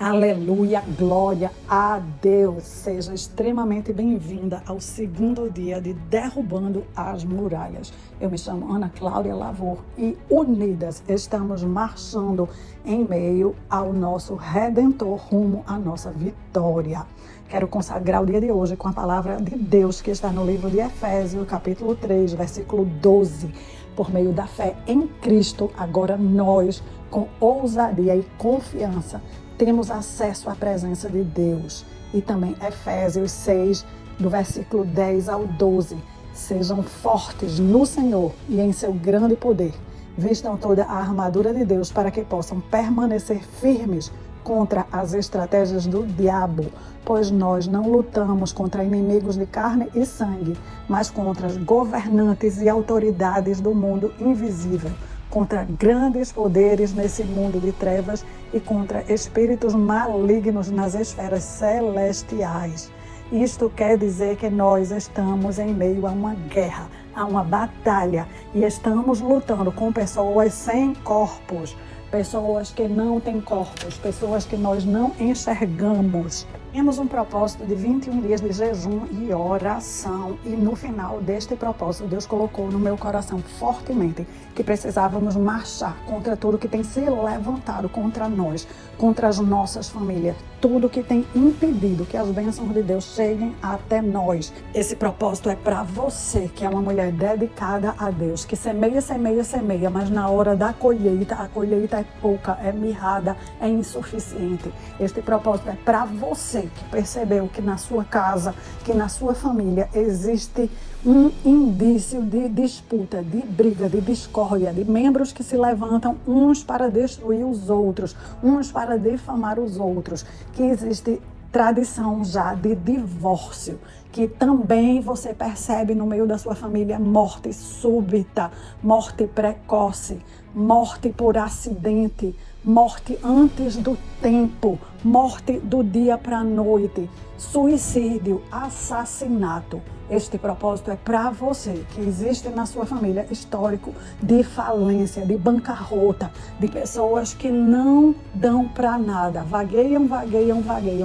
Aleluia, glória a Deus. Seja extremamente bem-vinda ao segundo dia de Derrubando as Muralhas. Eu me chamo Ana Cláudia Lavor e unidas estamos marchando em meio ao nosso Redentor rumo à nossa vitória. Quero consagrar o dia de hoje com a palavra de Deus que está no livro de Efésios, capítulo 3, versículo 12. Por meio da fé em Cristo, agora nós, com ousadia e confiança, temos acesso à presença de Deus. E também Efésios 6, do versículo 10 ao 12. Sejam fortes no Senhor e em seu grande poder. Vistam toda a armadura de Deus para que possam permanecer firmes contra as estratégias do diabo, pois nós não lutamos contra inimigos de carne e sangue, mas contra os governantes e autoridades do mundo invisível, contra grandes poderes nesse mundo de trevas e contra espíritos malignos nas esferas celestiais. Isto quer dizer que nós estamos em meio a uma guerra, a uma batalha, e estamos lutando com pessoas sem corpos, pessoas que não têm corpos, pessoas que nós não enxergamos. Temos um propósito de 21 dias de jejum e oração, e no final deste propósito Deus colocou no meu coração fortemente que precisávamos marchar contra tudo que tem se levantado contra nós, contra as nossas famílias, tudo que tem impedido que as bênçãos de Deus cheguem até nós. Esse propósito é para você, que é uma mulher dedicada a Deus, que semeia, mas na hora da colheita, a colheita é pouca, é mirrada, é insuficiente. Este propósito é para você que percebeu que na sua casa, que na sua família existe um indício de disputa, de briga, de discórdia, de membros que se levantam uns para destruir os outros, uns para difamar os outros, que existe tradição já de divórcio, que também você percebe no meio da sua família morte súbita, morte precoce, morte por acidente, morte antes do tempo, morte do dia para a noite, suicídio, assassinato. Este propósito é para você, que existe na sua família histórico de falência, de bancarrota, de pessoas que não dão para nada, vagueiam,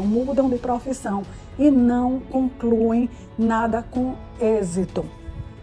mudam de profissão e não concluem nada com êxito.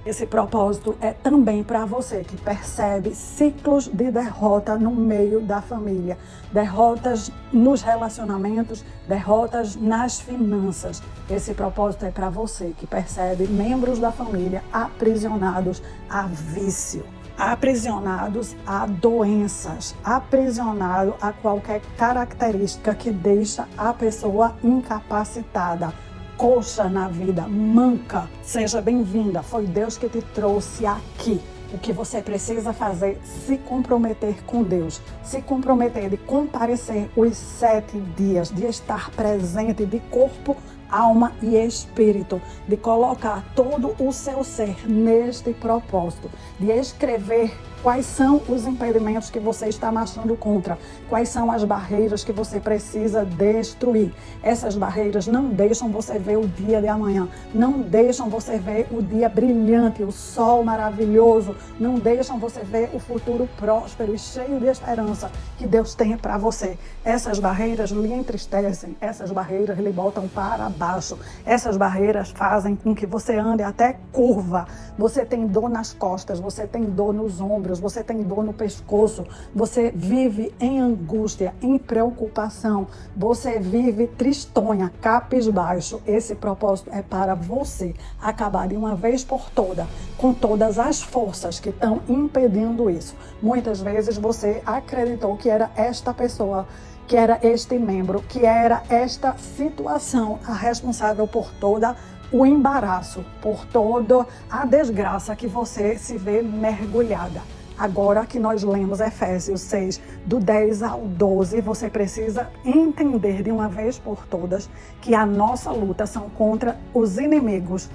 Esse propósito é também para você que percebe ciclos de derrota no meio da família, derrotas nos relacionamentos, derrotas nas finanças. Esse propósito é para você que percebe membros da família aprisionados a vício, aprisionados a doenças, aprisionados a qualquer característica que deixa a pessoa incapacitada, coxa na vida, manca. Seja bem-vinda, foi Deus que te trouxe aqui. O que você precisa fazer, se comprometer com Deus, se comprometer de comparecer os 7 dias, de estar presente de corpo, alma e espírito, de colocar todo o seu ser neste propósito, de escrever quais são os impedimentos que você está marchando contra, quais são as barreiras que você precisa destruir. Essas barreiras não deixam você ver o dia de amanhã, não deixam você ver o dia brilhante, o sol maravilhoso, não deixam você ver o futuro próspero e cheio de esperança que Deus tem para você. Essas barreiras lhe entristecem, essas barreiras lhe botam para baixo, essas barreiras fazem com que você ande até curva. Você tem dor nas costas, você tem dor nos ombros, você tem dor no pescoço, você vive em angústia, em preocupação, você vive tristonha, cabisbaixo. Esse propósito é para você acabar de uma vez por toda com todas as forças que estão impedindo isso. Muitas vezes você acreditou que era esta pessoa, que era este membro, que era esta situação a responsável por toda o embaraço, por toda a desgraça que você se vê mergulhada. Agora que nós lemos Efésios 6, do 10 ao 12, você precisa entender de uma vez por todas que a nossa luta são contra os inimigos.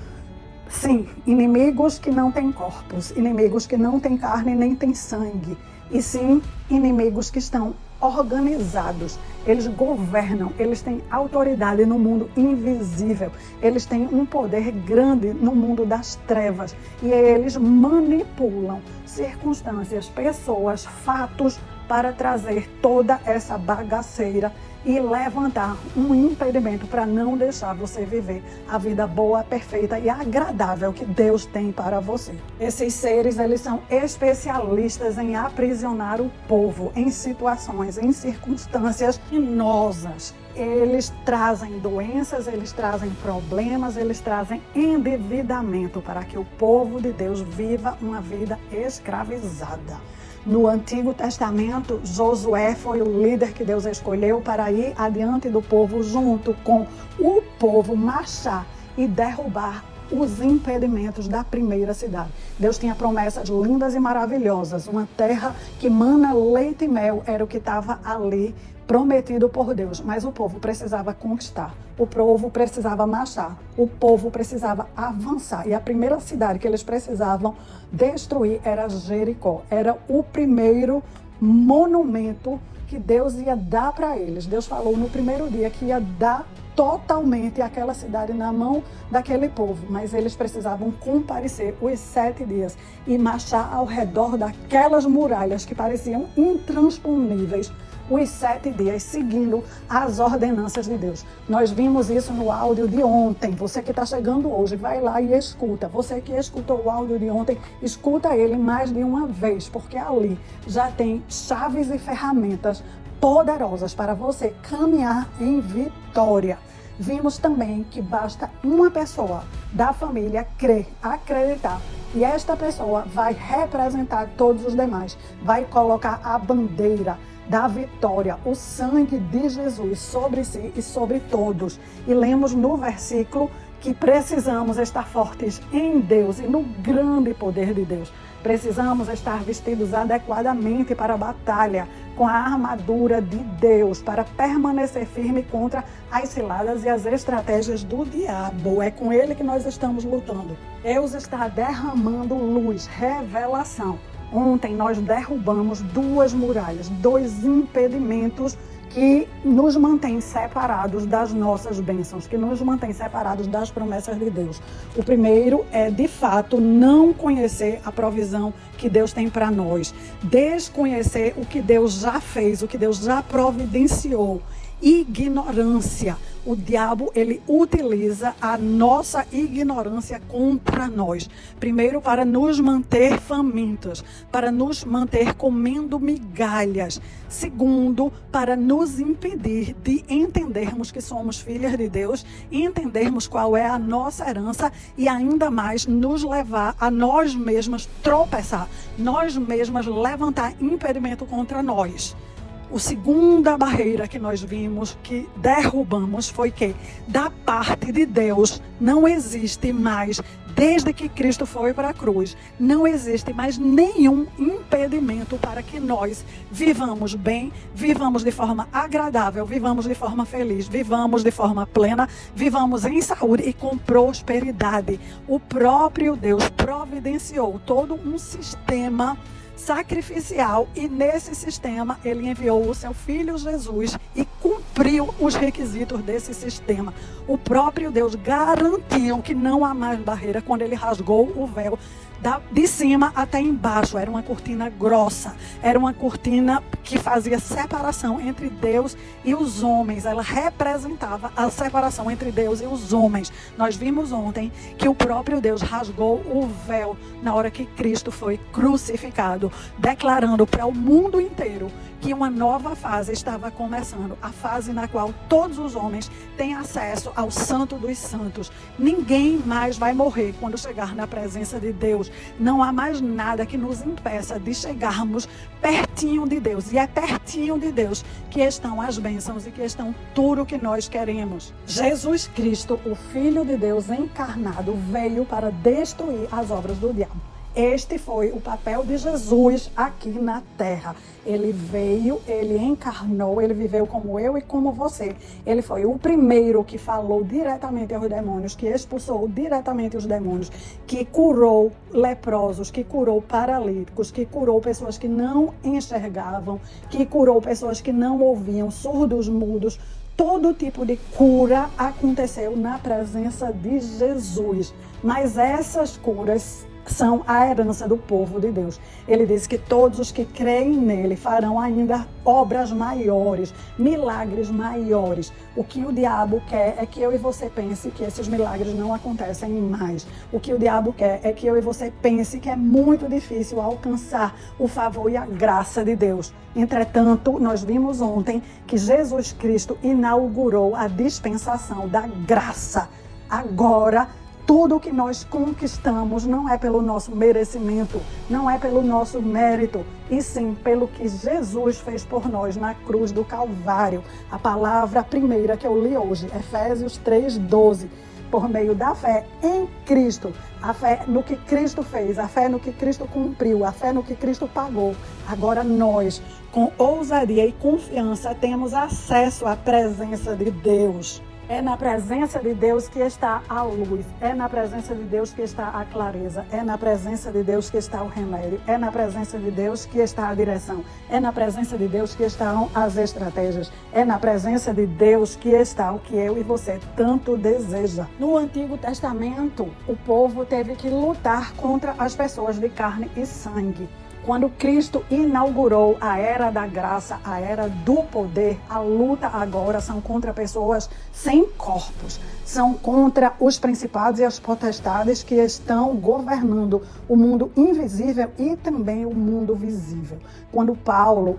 Sim, inimigos que não têm corpos, inimigos que não têm carne nem têm sangue, e sim inimigos que estão organizados, eles governam, eles têm autoridade no mundo invisível, eles têm um poder grande no mundo das trevas e eles manipulam circunstâncias, pessoas, fatos para trazer toda essa bagaceira e levantar um impedimento para não deixar você viver a vida boa, perfeita e agradável que Deus tem para você. Esses seres, eles são especialistas em aprisionar o povo em situações, em circunstâncias penosas. Eles trazem doenças, eles trazem problemas, eles trazem endividamento para que o povo de Deus viva uma vida escravizada. No Antigo Testamento, Josué foi o líder que Deus escolheu para ir adiante do povo, junto com o povo, marchar e derrubar os impedimentos da primeira cidade. Deus tinha promessas lindas e maravilhosas. Uma terra que mana leite e mel era o que estava ali prometido por Deus, mas o povo precisava conquistar, o povo precisava marchar, o povo precisava avançar. E a primeira cidade que eles precisavam destruir era Jericó. Era o primeiro monumento que Deus ia dar para eles. Deus falou no primeiro dia que ia dar totalmente aquela cidade na mão daquele povo, mas eles precisavam comparecer os 7 dias e marchar ao redor daquelas muralhas que pareciam intransponíveis os 7 dias, seguindo as ordenanças de Deus. Nós vimos isso no áudio de ontem. Você que está chegando hoje, vai lá e escuta. Você que escutou o áudio de ontem, escuta ele mais de uma vez, porque ali já tem chaves e ferramentas poderosas para você caminhar em vitória. Vimos também que basta uma pessoa da família crer, acreditar, e esta pessoa vai representar todos os demais, vai colocar a bandeira da vitória, o sangue de Jesus sobre si e sobre todos. E lemos no versículo que precisamos estar fortes em Deus e no grande poder de Deus. Precisamos estar vestidos adequadamente para a batalha, com a armadura de Deus, para permanecer firme contra as ciladas e as estratégias do diabo. É com ele que nós estamos lutando. Deus está derramando luz, revelação. Ontem nós derrubamos 2 muralhas, 2 impedimentos que nos mantêm separados das nossas bênçãos, que nos mantêm separados das promessas de Deus. O primeiro é, de fato, não conhecer a provisão que Deus tem para nós, desconhecer o que Deus já fez, o que Deus já providenciou. Ignorância. O diabo, ele utiliza a nossa ignorância contra nós. Primeiro, para nos manter famintos, para nos manter comendo migalhas. Segundo, para nos impedir de entendermos que somos filhas de Deus, entendermos qual é a nossa herança e ainda mais nos levar a nós mesmas tropeçar, nós mesmas levantar impedimento contra nós. A segunda barreira que nós vimos, que derrubamos, foi que da parte de Deus não existe mais, desde que Cristo foi para a cruz, não existe mais nenhum impedimento para que nós vivamos bem, vivamos de forma agradável, vivamos de forma feliz, vivamos de forma plena, vivamos em saúde e com prosperidade. O próprio Deus providenciou todo um sistema sacrificial, e nesse sistema ele enviou o seu filho Jesus e cumpriu os requisitos desse sistema. O próprio Deus garantiu que não há mais barreira quando ele rasgou o véu de cima até embaixo. Era uma cortina grossa, era uma cortina que fazia separação entre Deus e os homens. Ela representava a separação entre Deus e os homens. Nós vimos ontem que o próprio Deus rasgou o véu na hora que Cristo foi crucificado, declarando para o mundo inteiro que uma nova fase estava começando, a fase na qual todos os homens têm acesso ao Santo dos Santos. Ninguém mais vai morrer quando chegar na presença de Deus. Não há mais nada que nos impeça de chegarmos pertinho de Deus. E é pertinho de Deus que estão as bênçãos e que estão tudo o que nós queremos. Jesus Cristo, o Filho de Deus encarnado, veio para destruir as obras do diabo. Este foi o papel de Jesus aqui na terra. Ele veio, ele encarnou, ele viveu como eu e como você. Ele foi o primeiro que falou diretamente aos demônios, que expulsou diretamente os demônios, que curou leprosos, que curou paralíticos, que curou pessoas que não enxergavam, que curou pessoas que não ouviam, surdos, mudos. Todo tipo de cura aconteceu na presença de Jesus. Mas essas curas são a herança do povo de Deus. Ele diz que todos os que creem nele farão ainda obras maiores, milagres maiores. O que o diabo quer é que eu e você pense que esses milagres não acontecem mais. O que o diabo quer é que eu e você pense que é muito difícil alcançar o favor e a graça de Deus. Entretanto, nós vimos ontem que Jesus Cristo inaugurou a dispensação da graça. Agora, tudo que nós conquistamos não é pelo nosso merecimento, não é pelo nosso mérito, e sim pelo que Jesus fez por nós na cruz do Calvário. A palavra primeira que eu li hoje, Efésios 3:12. Por meio da fé em Cristo, a fé no que Cristo fez, a fé no que Cristo cumpriu, a fé no que Cristo pagou. Agora nós, com ousadia e confiança, temos acesso à presença de Deus. É na presença de Deus que está a luz, é na presença de Deus que está a clareza, é na presença de Deus que está o remédio, é na presença de Deus que está a direção, é na presença de Deus que estão as estratégias, é na presença de Deus que está o que eu e você tanto deseja. No Antigo Testamento, o povo teve que lutar contra as pessoas de carne e sangue. Quando Cristo inaugurou a era da graça, a era do poder, a luta agora são contra pessoas sem corpos. São contra os principados e as potestades que estão governando o mundo invisível e também o mundo visível. Quando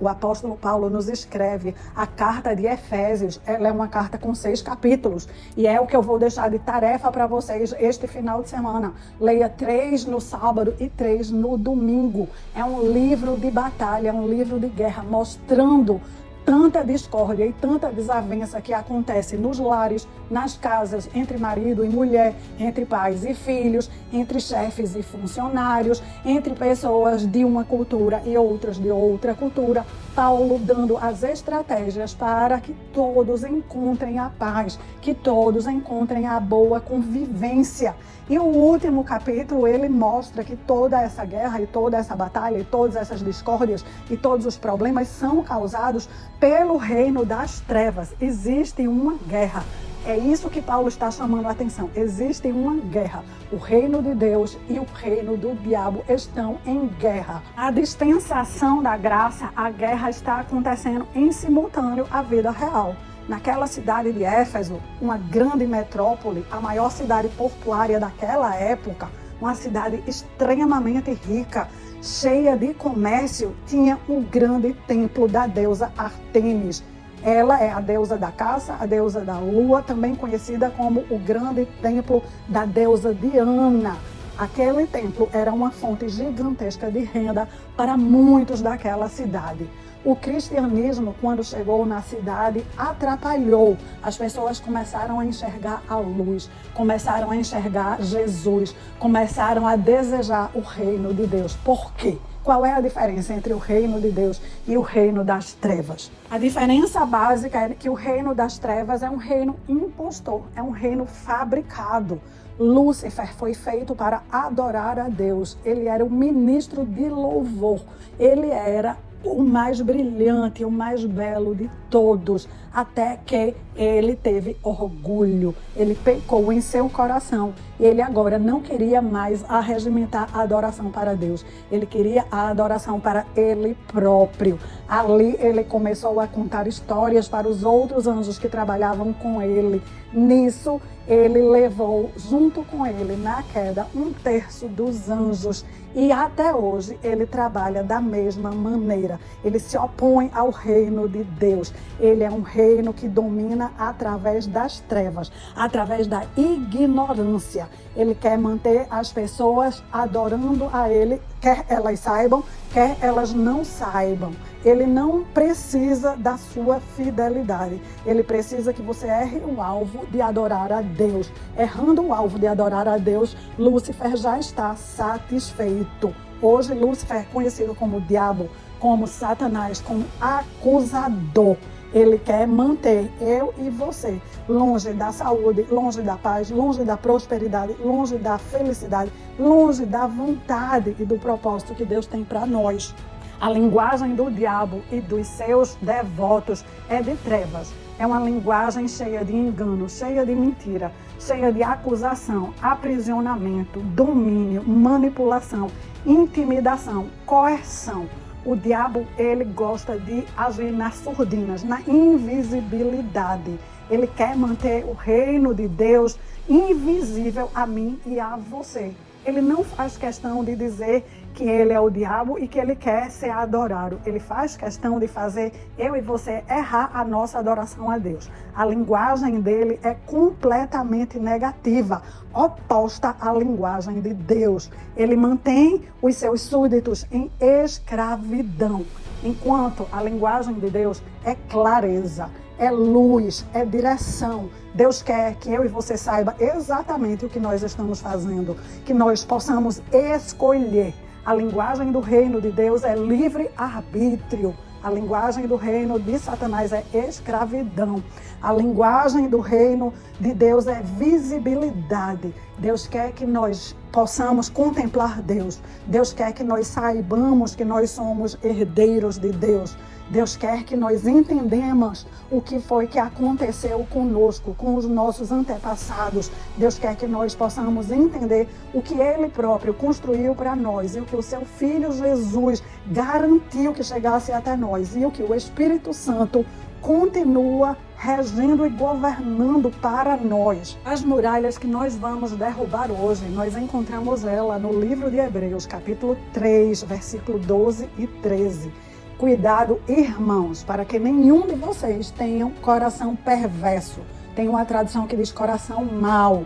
o apóstolo Paulo nos escreve a carta de Efésios, ela é uma carta com 6 capítulos. E é o que eu vou deixar de tarefa para vocês este final de semana. Leia 3 no sábado e 3 no domingo. É um livro de batalha, é um livro de guerra, mostrando tanta discórdia e tanta desavença que acontece nos lares, nas casas, entre marido e mulher, entre pais e filhos, entre chefes e funcionários, entre pessoas de uma cultura e outras de outra cultura. Paulo dando as estratégias para que todos encontrem a paz, que todos encontrem a boa convivência. E o último capítulo, ele mostra que toda essa guerra e toda essa batalha e todas essas discórdias e todos os problemas são causados pelo reino das trevas. Existe uma guerra. É isso que Paulo está chamando a atenção. Existe uma guerra. O reino de Deus e o reino do diabo estão em guerra. A dispensação da graça, a guerra está acontecendo em simultâneo à vida real. Naquela cidade de Éfeso, uma grande metrópole, a maior cidade portuária daquela época, uma cidade extremamente rica, cheia de comércio, tinha um grande templo da deusa Ártemis. Ela é a deusa da caça, a deusa da lua, também conhecida como o grande templo da deusa Diana. Aquele templo era uma fonte gigantesca de renda para muitos daquela cidade. O cristianismo, quando chegou na cidade, atrapalhou. As pessoas começaram a enxergar a luz, começaram a enxergar Jesus, começaram a desejar o reino de Deus. Por quê? Qual é a diferença entre o reino de Deus e o reino das trevas? A diferença básica é que o reino das trevas é um reino impostor, é um reino fabricado. Lúcifer foi feito para adorar a Deus. Ele era o ministro de louvor. Ele era o mais brilhante, o mais belo de todos, até que ele teve orgulho, ele pecou em seu coração e ele agora não queria mais arregimentar a adoração para Deus, ele queria a adoração para ele próprio. Ali ele começou a contar histórias para os outros anjos que trabalhavam com ele. Nisso ele levou junto com ele na queda 1/3 dos anjos. E até hoje ele trabalha da mesma maneira. Ele se opõe ao reino de Deus. Ele é um reino que domina através das trevas, através da ignorância. Ele quer manter as pessoas adorando a ele, quer elas saibam, quer elas não saibam. Ele não precisa da sua fidelidade. Ele precisa que você erre o alvo de adorar a Deus. Errando o alvo de adorar a Deus, Lúcifer já está satisfeito. Hoje, Lúcifer é conhecido como diabo, como Satanás, como acusador. Ele quer manter eu e você longe da saúde, longe da paz, longe da prosperidade, longe da felicidade, longe da vontade e do propósito que Deus tem para nós. A linguagem do diabo e dos seus devotos é de trevas. É uma linguagem cheia de engano, cheia de mentira, cheia de acusação, aprisionamento, domínio, manipulação, intimidação, coerção. O diabo, ele gosta de agir nas surdinas, na invisibilidade. Ele quer manter o reino de Deus invisível a mim e a você. Ele não faz questão de dizer que ele é o diabo e que ele quer ser adorado. Ele faz questão de fazer eu e você errar a nossa adoração a Deus. A linguagem dele é completamente negativa, oposta à linguagem de Deus. Ele mantém os seus súditos em escravidão, enquanto a linguagem de Deus é clareza, é luz, é direção. Deus quer que eu e você saiba exatamente o que nós estamos fazendo, que nós possamos escolher. A linguagem do reino de Deus é livre-arbítrio. A linguagem do reino de Satanás é escravidão. A linguagem do reino de Deus é visibilidade. Deus quer que nós possamos contemplar Deus. Deus quer que nós saibamos que nós somos herdeiros de Deus. Deus quer que nós entendamos o que foi que aconteceu conosco, com os nossos antepassados. Deus quer que nós possamos entender o que Ele próprio construiu para nós e o que o Seu Filho Jesus garantiu que chegasse até nós e o que o Espírito Santo continua regendo e governando para nós. As muralhas que nós vamos derrubar hoje, nós encontramos ela no livro de Hebreus, capítulo 3, versículo 12 e 13. Cuidado, irmãos, para que nenhum de vocês tenha um coração perverso. Tem uma tradução que diz coração mau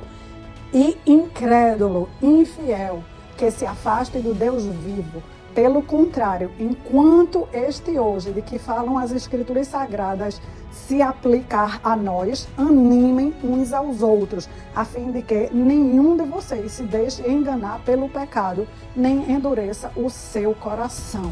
e incrédulo, infiel, que se afaste do Deus vivo. Pelo contrário, enquanto este hoje, de que falam as Escrituras Sagradas, se aplicar a nós, animem uns aos outros, a fim de que nenhum de vocês se deixe enganar pelo pecado, nem endureça o seu coração.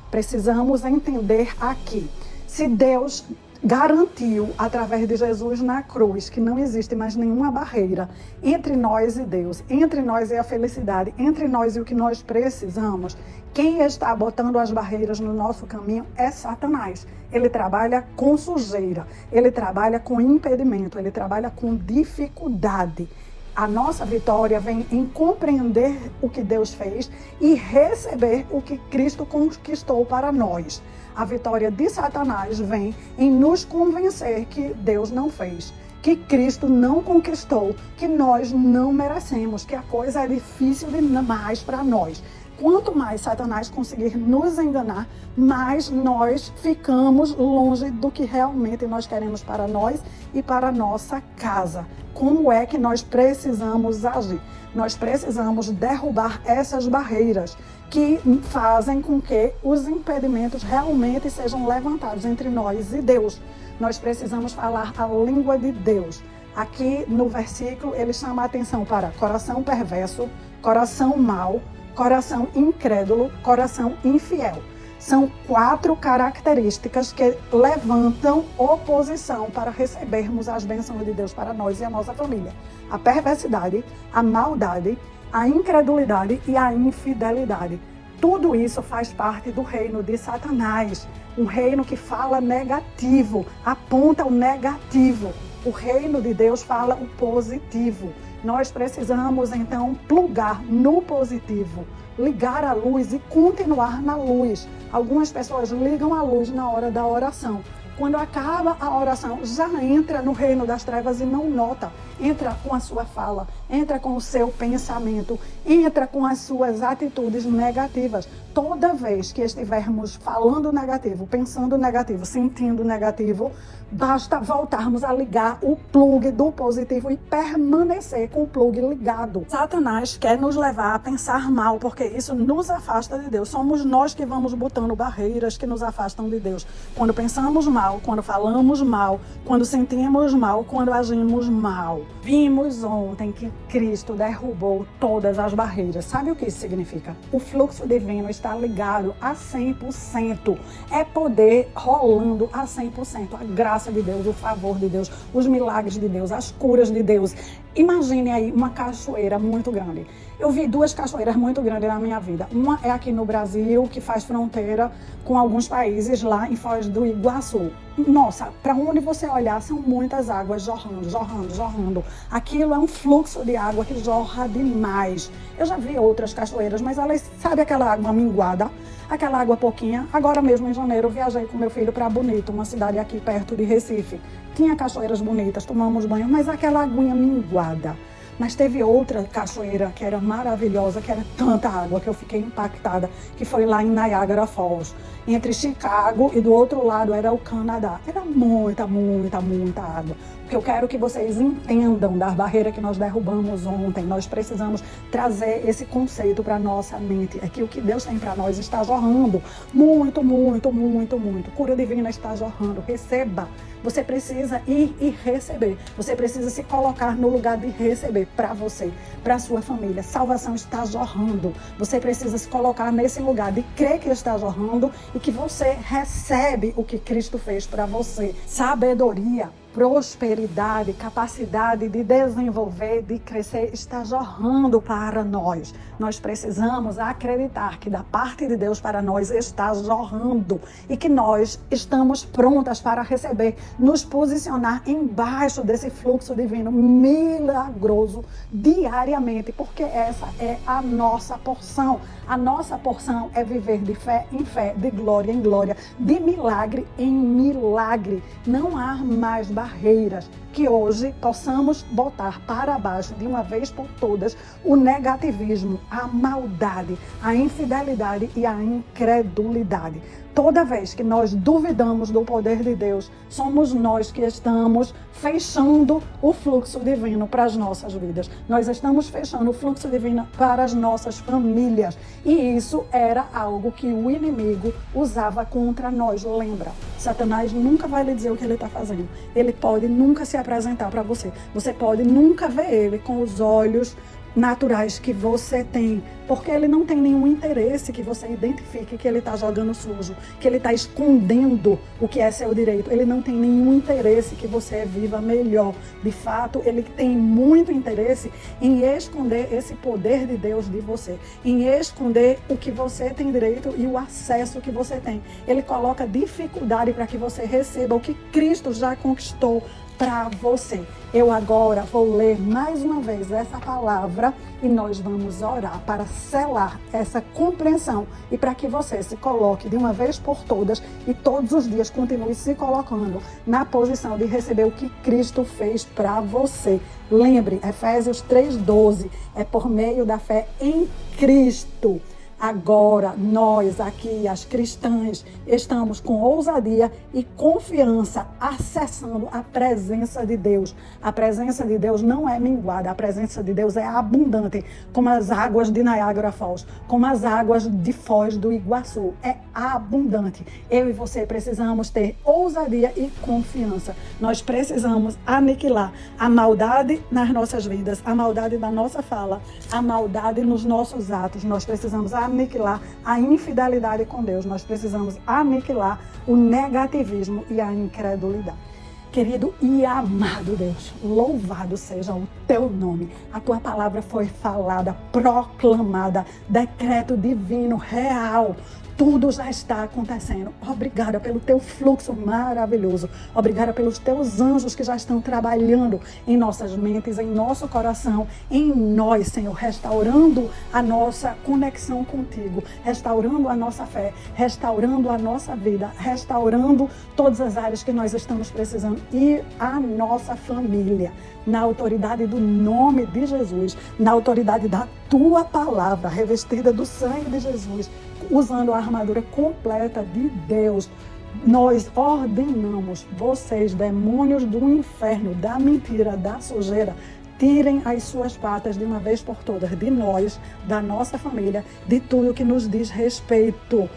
Precisamos entender aqui, se Deus garantiu através de Jesus na cruz que não existe mais nenhuma barreira entre nós e Deus, entre nós e a felicidade, entre nós e o que nós precisamos, quem está botando as barreiras no nosso caminho é Satanás. Ele trabalha com sujeira, ele trabalha com impedimento, ele trabalha com dificuldade. A nossa vitória vem em compreender o que Deus fez e receber o que Cristo conquistou para nós. A vitória de Satanás vem em nos convencer que Deus não fez, que Cristo não conquistou, que nós não merecemos, que a coisa é difícil demais para nós. Quanto mais Satanás conseguir nos enganar, mais nós ficamos longe do que realmente nós queremos para nós e para a nossa casa. Como é que nós precisamos agir? Nós precisamos derrubar essas barreiras que fazem com que os impedimentos realmente sejam levantados entre nós e Deus. Nós precisamos falar a língua de Deus. Aqui no versículo ele chama a atenção para coração perverso, coração mau, coração incrédulo, coração infiel. São 4 características que levantam oposição para recebermos as bênçãos de Deus para nós e a nossa família. A perversidade, a maldade, a incredulidade e a infidelidade. Tudo isso faz parte do reino de Satanás. Um reino que fala negativo, aponta o negativo. O reino de Deus fala o positivo. Nós precisamos, então, plugar no positivo, ligar a luz e continuar na luz. Algumas pessoas ligam a luz na hora da oração. Quando acaba a oração, já entra no reino das trevas e não nota. Entra com a sua fala, entra com o seu pensamento, entra com as suas atitudes negativas. Toda vez que estivermos falando negativo, pensando negativo, sentindo negativo, basta voltarmos a ligar o plug do positivo e permanecer com o plug ligado. Satanás quer nos levar a pensar mal, porque isso nos afasta de Deus. Somos nós que vamos botando barreiras que nos afastam de Deus. Quando pensamos mal, quando falamos mal, quando sentimos mal, quando agimos mal. Vimos ontem que Cristo derrubou todas as barreiras. Sabe o que isso significa? O fluxo divino está ligado a 100%. É poder rolando a 100%. A graça de Deus, o favor de Deus, os milagres de Deus, as curas de Deus. Imagine aí uma cachoeira muito grande. Eu vi 2 cachoeiras muito grandes na minha vida. Uma é aqui no Brasil, que faz fronteira com alguns países lá em Foz do Iguaçu. Nossa, para onde você olhar, são muitas águas jorrando, jorrando, jorrando. Aquilo é um fluxo de água que jorra demais. Eu já vi outras cachoeiras, mas elas, sabe aquela água minguada? Aquela água pouquinha. Agora mesmo em janeiro eu viajei com meu filho para Bonito, uma cidade aqui perto de Recife. Tinha cachoeiras bonitas, tomamos banho, mas aquela aguinha minguada. Mas teve outra cachoeira que era maravilhosa, que era tanta água que eu fiquei impactada, que foi lá em Niagara Falls, entre Chicago e do outro lado era o Canadá. Era muita, muita, muita água. Porque eu quero que vocês entendam da barreira que nós derrubamos ontem. Nós precisamos trazer esse conceito para a nossa mente. É que o que Deus tem para nós está jorrando muito, muito, muito, muito. Cura divina está jorrando. Receba. Você precisa ir e receber. Você precisa se colocar no lugar de receber para você, para a sua família. Salvação está jorrando. Você precisa se colocar nesse lugar de crer que está jorrando e que você recebe o que Cristo fez para você. Sabedoria, prosperidade, capacidade de desenvolver, de crescer, está jorrando para nós. Nós precisamos acreditar que da parte de Deus para nós está jorrando e que nós estamos prontas para receber, nos posicionar embaixo desse fluxo divino milagroso diariamente, porque essa é a nossa porção. A nossa porção é viver de fé em fé, de glória em glória, de milagre em milagre. Não há mais barreiras. Que hoje possamos botar para baixo, de uma vez por todas, o negativismo, a maldade, a infidelidade e a incredulidade. Toda vez que nós duvidamos do poder de Deus, somos nós que estamos fechando o fluxo divino para as nossas vidas. Nós estamos fechando o fluxo divino para as nossas famílias. E isso era algo que o inimigo usava contra nós. Lembra? Satanás nunca vai lhe dizer o que ele está fazendo. Ele pode nunca se apresentar para você. Você pode nunca ver ele com os olhos naturais que você tem, porque ele não tem nenhum interesse que você identifique que ele está jogando sujo, que ele está escondendo o que é seu direito. Ele não tem nenhum interesse que você viva melhor. De fato, ele tem muito interesse em esconder esse poder de Deus de você, em esconder o que você tem direito e o acesso que você tem. Ele coloca dificuldade para que você receba o que Cristo já conquistou para você. Eu agora vou ler mais uma vez essa palavra e nós vamos orar para selar essa compreensão e para que você se coloque de uma vez por todas e todos os dias continue se colocando na posição de receber o que Cristo fez para você. Lembre, Efésios 3:12, é por meio da fé em Cristo. Agora, nós aqui, as cristãs, estamos com ousadia e confiança acessando a presença de Deus. A presença de Deus não é minguada, a presença de Deus é abundante, como as águas de Niagara Falls, como as águas de Foz do Iguaçu. É abundante. Eu e você precisamos ter ousadia e confiança. Nós precisamos aniquilar a maldade nas nossas vidas, a maldade da nossa fala, a maldade nos nossos atos. Nós precisamos aniquilar a infidelidade com Deus. Nós precisamos aniquilar o negativismo e a incredulidade. Querido e amado Deus, louvado seja o teu nome. A tua palavra foi falada, proclamada, decreto divino, real. Tudo já está acontecendo. Obrigada pelo teu fluxo maravilhoso. Obrigada pelos teus anjos que já estão trabalhando em nossas mentes, em nosso coração, em nós, Senhor, restaurando a nossa conexão contigo, restaurando a nossa fé, restaurando a nossa vida, restaurando todas as áreas que nós estamos precisando e a nossa família. Na autoridade do nome de Jesus, na autoridade da tua palavra, revestida do sangue de Jesus, usando a armadura completa de Deus, nós ordenamos vocês, demônios do inferno, da mentira, da sujeira, tirem as suas patas de uma vez por todas, de nós, da nossa família, de tudo que nos diz respeito.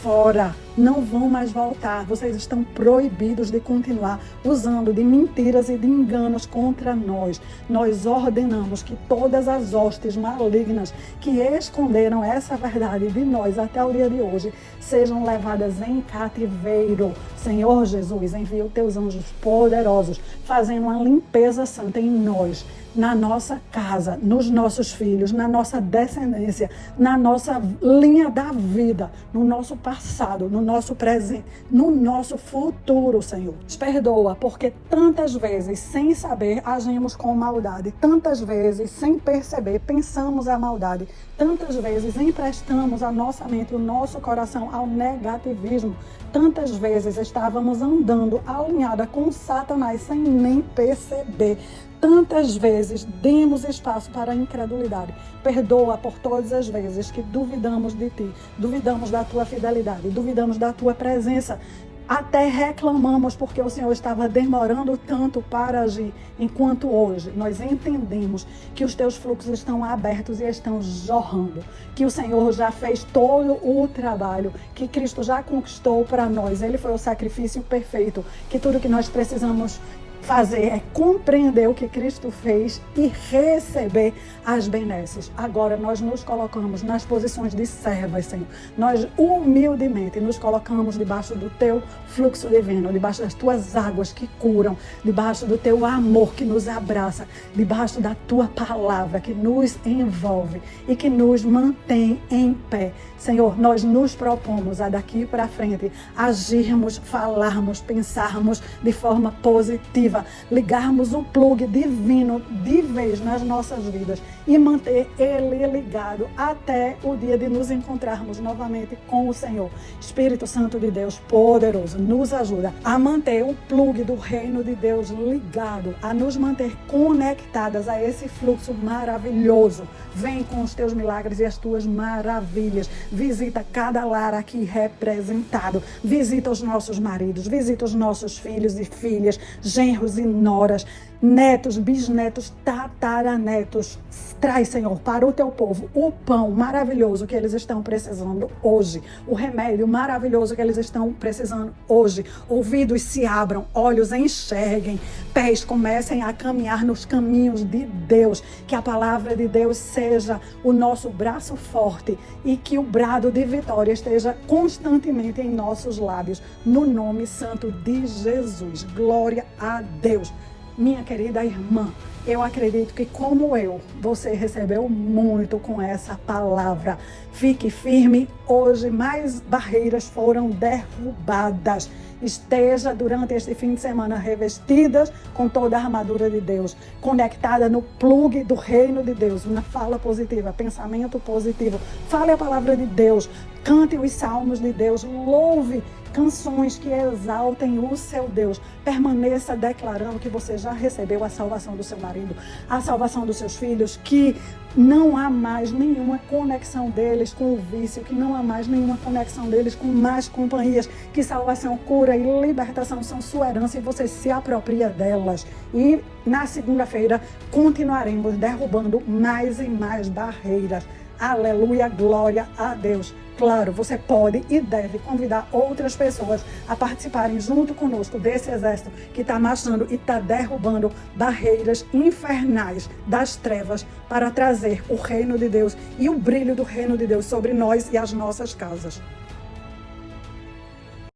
Fora, não vão mais voltar. Vocês estão proibidos de continuar usando de mentiras e de enganos contra nós. Nós ordenamos que todas as hostes malignas que esconderam essa verdade de nós até o dia de hoje sejam levadas em cativeiro. Senhor Jesus, envia os teus anjos poderosos, fazendo uma limpeza santa em nós, na nossa casa, nos nossos filhos, na nossa descendência, na nossa linha da vida, no nosso passado, no nosso presente, no nosso futuro, Senhor. Nos perdoa, porque tantas vezes, sem saber, agimos com maldade. Tantas vezes, sem perceber, pensamos a maldade. Tantas vezes, emprestamos a nossa mente, o nosso coração ao negativismo. Tantas vezes, estávamos andando alinhada com Satanás sem nem perceber. Tantas vezes demos espaço para a incredulidade. Perdoa por todas as vezes que duvidamos de Ti, duvidamos da Tua fidelidade, duvidamos da Tua presença. Até reclamamos porque o Senhor estava demorando tanto para agir, enquanto hoje nós entendemos que os Teus fluxos estão abertos e estão jorrando, que o Senhor já fez todo o trabalho, que Cristo já conquistou para nós. Ele foi o sacrifício perfeito, que tudo que nós precisamos fazer é compreender o que Cristo fez e receber as benesses. Agora nós nos colocamos nas posições de servas, Senhor. Nós humildemente nos colocamos debaixo do Teu fluxo divino, debaixo das Tuas águas que curam, debaixo do Teu amor que nos abraça, debaixo da Tua palavra que nos envolve e que nos mantém em pé. Senhor, nós nos propomos a daqui para frente agirmos, falarmos, pensarmos de forma positiva, ligarmos o plug divino de vez nas nossas vidas e manter ele ligado até o dia de nos encontrarmos novamente com o Senhor. Espírito Santo de Deus poderoso, nos ajuda a manter o plug do reino de Deus ligado, a nos manter conectadas a esse fluxo maravilhoso. Vem com os Teus milagres e as Tuas maravilhas. Visita cada lar aqui representado. Visita os nossos maridos, visita os nossos filhos e filhas, genros e noras, netos, bisnetos, tataranetos. Traz, Senhor, para o Teu povo o pão maravilhoso que eles estão precisando hoje, o remédio maravilhoso que eles estão precisando hoje. Ouvidos se abram, olhos enxerguem, pés comecem a caminhar nos caminhos de Deus. Que a palavra de Deus seja o nosso braço forte e que o brado de vitória esteja constantemente em nossos lábios. No nome santo de Jesus. Glória a Deus. Minha querida irmã, eu acredito que, como eu, você recebeu muito com essa palavra. Fique firme. Hoje mais barreiras foram derrubadas. Esteja durante este fim de semana revestidas com toda a armadura de Deus, conectada no plug do reino de Deus, na fala positiva, pensamento positivo. Fale a palavra de Deus, cante os salmos de Deus, louve canções que exaltem o seu Deus. Permaneça declarando que você já recebeu a salvação do seu marido, a salvação dos seus filhos, que não há mais nenhuma conexão deles com o vício, que não há mais nenhuma conexão deles com más companhias, que salvação, cura e libertação são sua herança e você se apropria delas. E na segunda-feira continuaremos derrubando mais e mais barreiras. Aleluia, glória a Deus. Claro, você pode e deve convidar outras pessoas a participarem junto conosco desse exército que está marchando e está derrubando barreiras infernais das trevas para trazer o reino de Deus e o brilho do reino de Deus sobre nós e as nossas casas.